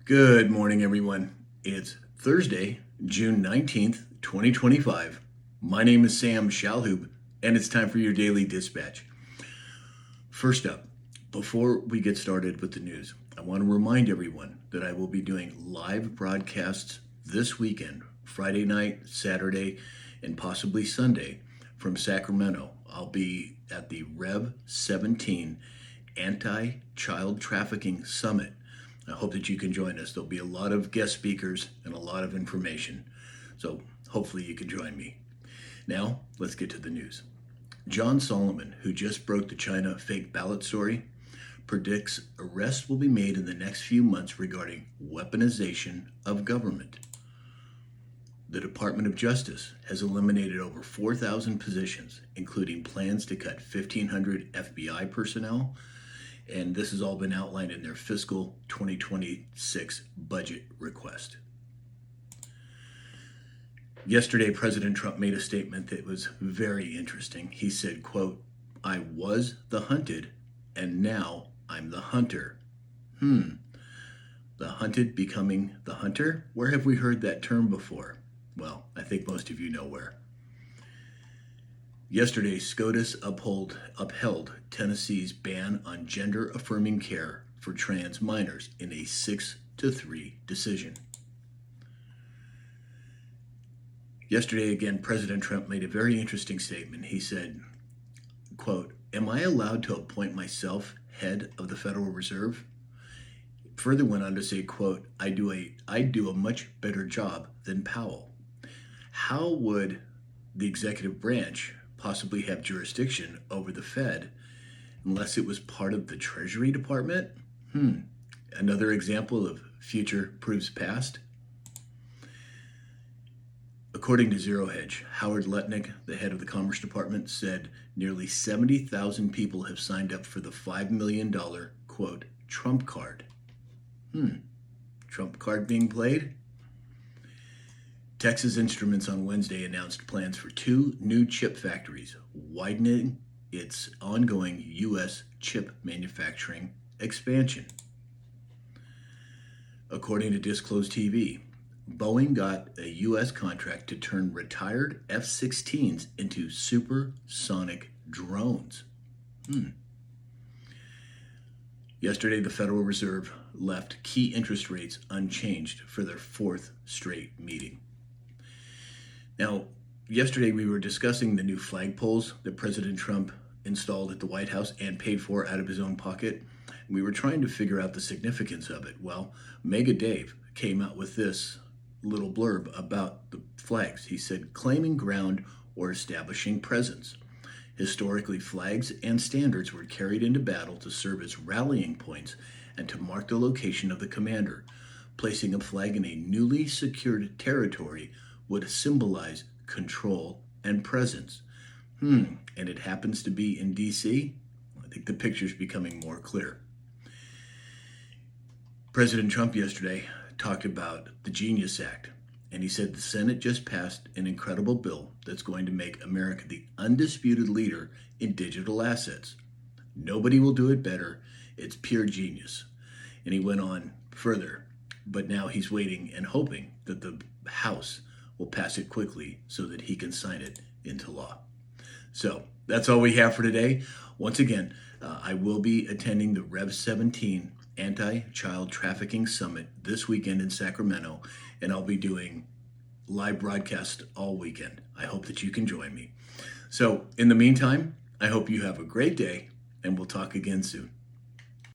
Good morning, everyone. It's Thursday, June 19th, 2025. My name is Sam Shalhoub, and it's time for your daily dispatch. First up, before we get started with the news, I want to remind everyone that I will be doing live broadcasts this weekend, Friday night, Saturday, and possibly Sunday from Sacramento. I'll be at the Rev 17 Anti-Child Trafficking Summit. I hope that you can join us. There'll be a lot of guest speakers and a lot of information. So hopefully you can join me. Now, let's get to the news. John Solomon, who just broke the China fake ballot story, predicts arrests will be made in the next few months regarding weaponization of government. The Department of Justice has eliminated over 4,000 positions, including plans to cut 1,500 FBI personnel, and this has all been outlined in their fiscal 2026 budget request. Yesterday, President Trump made a statement that was very interesting. He said, quote, "I was the hunted, and now I'm the hunter." The hunted becoming the hunter? Where have we heard that term before? Well, I think most of you know where. Yesterday, SCOTUS upheld Tennessee's ban on gender-affirming care for trans minors in a 6-3 decision. Yesterday, again, President Trump made a very interesting statement. He said, quote, "Am I allowed to appoint myself head of the Federal Reserve?" Further went on to say, quote, I do a much better job than Powell." How would the executive branch possibly have jurisdiction over the Fed unless it was part of the Treasury Department? Another example of future proves past. According to Zero Hedge, Howard Lutnick, the head of the Commerce Department, said nearly 70,000 people have signed up for the $5 million, quote, Trump card. Trump card being played? Texas Instruments on Wednesday announced plans for 2 new chip factories, widening its ongoing U.S. chip manufacturing expansion. According to Disclosed TV, Boeing got a U.S. contract to turn retired F-16s into supersonic drones. Yesterday, the Federal Reserve left key interest rates unchanged for their 4th straight meeting. Now, yesterday we were discussing the new flagpoles that President Trump installed at the White House and paid for out of his own pocket. We were trying to figure out the significance of it. Well, Mega Dave came out with this little blurb about the flags. He said, "Claiming ground or establishing presence. Historically, flags and standards were carried into battle to serve as rallying points and to mark the location of the commander. Placing a flag in a newly secured territory would symbolize control and presence." And it happens to be in D.C.? I think the picture's becoming more clear. President Trump yesterday talked about the Genius Act, and he said the Senate just passed an incredible bill that's going to make America the undisputed leader in digital assets. Nobody will do it better. It's pure genius. And he went on further, but now he's waiting and hoping that the House will pass it quickly so that he can sign it into law. So that's all we have for today. Once again, I will be attending the Rev 17 Anti-Child Trafficking Summit this weekend in Sacramento, and I'll be doing live broadcast all weekend. I hope that you can join me. So in the meantime, I hope you have a great day, and we'll talk again soon.